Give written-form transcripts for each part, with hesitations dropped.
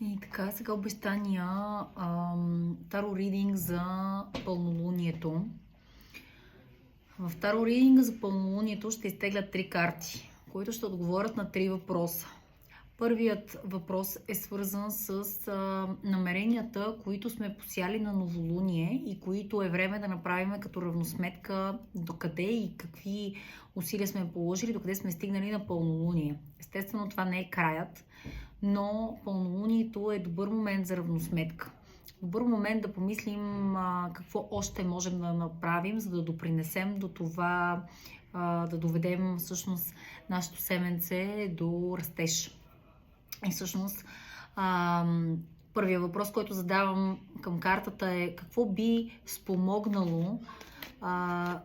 И така, сега обещания таро ридинг за пълнолунието. В таро ридинга за пълнолунието ще изтегля 3 карти, които ще отговорят на 3 въпроса. Първият въпрос е свързан с намеренията, които сме посяли на новолуние и които е време да направим като равносметка докъде и какви усилия сме положили, докъде сме стигнали на пълнолуние. Естествено, това не е краят, но пълнолунието е добър момент за равносметка. Добър момент да помислим какво още можем да направим, за да допринесем до това, да доведем всъщност нашето семенце до растеж. И всъщност първият въпрос, който задавам към картата е: какво би спомогнало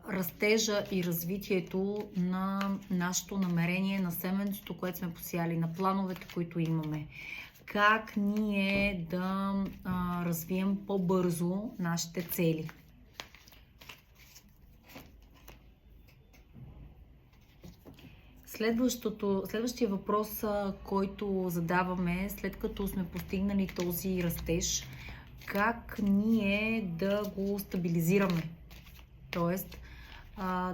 растежа и развитието на нашето намерение, на семенцето, което сме посяли, на плановете, които имаме? Как ние да развием по-бързо нашите цели? Следващия въпрос, който задаваме, след като сме постигнали този растеж, как ние да го стабилизираме? Тоест,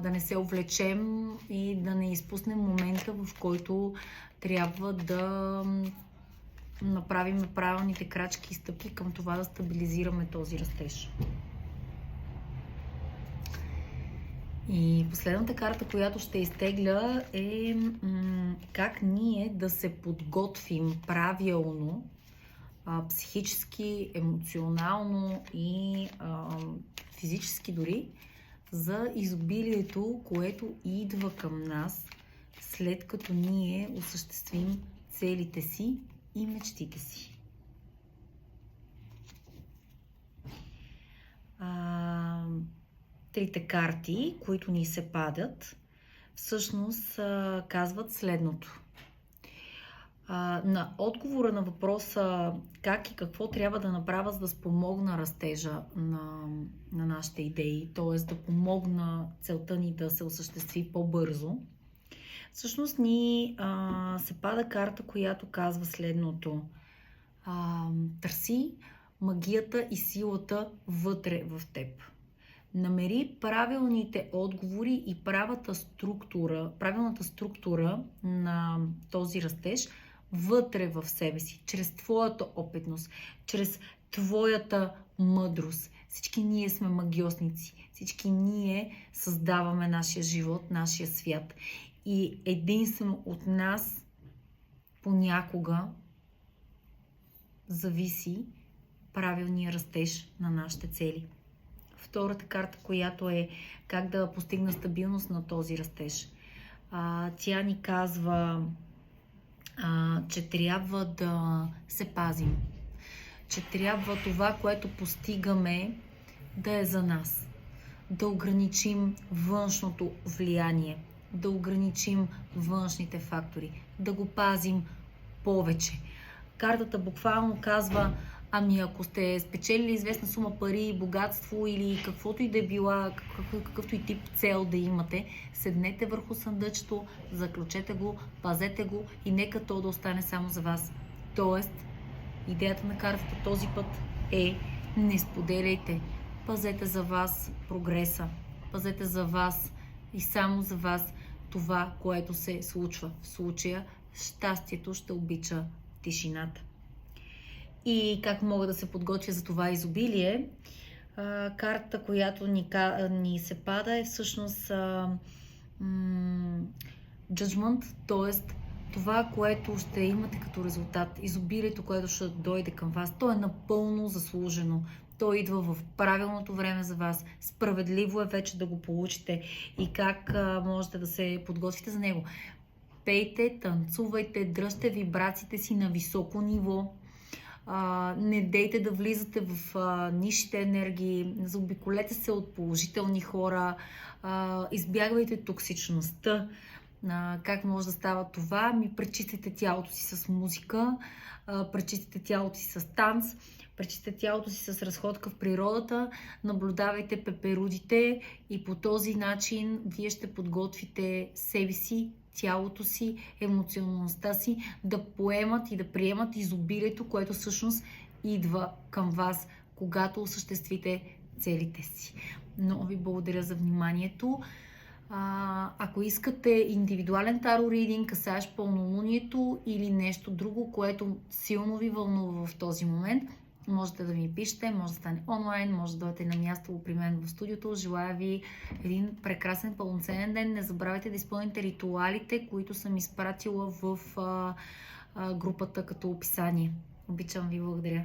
да не се увлечем и да не изпуснем момента, в който трябва да направим правилните крачки и стъпки към това да стабилизираме този растеж. И последната карта, която ще изтегля, е как ние да се подготвим правилно, психически, емоционално и физически дори, за изобилието, което идва към нас, след като ние осъществим целите си и мечтите си. Трите карти, които ни се падат, всъщност казват следното. На отговора на въпроса как и какво трябва да направя, за да спомогна растежа на нашите идеи, т.е. да помогна целта ни да се осъществи по-бързо, всъщност ни се пада карта, която казва следното. Търси магията и силата вътре в теб. Намери правилните отговори и правилната структура на този растеж вътре в себе си, чрез твоята опитност, чрез твоята мъдрост. Всички ние сме магиосници, всички ние създаваме нашия живот, нашия свят. И единствено от нас понякога зависи правилния растеж на нашите цели. Втората карта, която е как да постигна стабилност на този растеж. Тя ни казва, че трябва да се пазим. Че трябва това, което постигаме, да е за нас. Да ограничим външното влияние. Да ограничим външните фактори. Да го пазим повече. Картата буквално казва: ако сте спечелили известна сума пари, богатство или каквото и да е била, какъвто и тип цел да имате, седнете върху съндъчето, заключете го, пазете го и нека то да остане само за вас. Тоест, идеята на картата този път е: не споделяйте, пазете за вас прогреса, пазете за вас и само за вас това, което се случва. В случая щастието ще обича тишината. И как мога да се подготвя за това изобилие? Картата, която ни се пада, е всъщност judgment, т.е. това, което ще имате като резултат, изобилието, което ще дойде към вас, то е напълно заслужено. То идва в правилното време за вас. Справедливо е вече да го получите. И как можете да се подготвите за него? Пейте, танцувайте, дръжте вибрациите си на високо ниво. Не дейте да влизате в нисшите енергии, заобиколете се от положителни хора, избягвайте токсичността. Как може да става това? Пречистите тялото си с музика, пречистите тялото си с танц, пречистите тялото си с разходка в природата, наблюдавайте пеперудите и по този начин вие ще подготвите себе си, тялото си, емоционалността си да поемат и да приемат изобилието, което всъщност идва към вас, когато осъществите целите си. Много ви благодаря за вниманието. Ако искате индивидуален таро ридинг, касаещ пълнолунието или нещо друго, което силно ви вълнува в този момент, можете да ми пишете, може да стане онлайн, може да дойдете на място при мен в студиото. Желая ви един прекрасен пълноценен ден. Не забравяйте да изпълните ритуалите, които съм изпратила в групата като описание. Обичам ви, благодаря.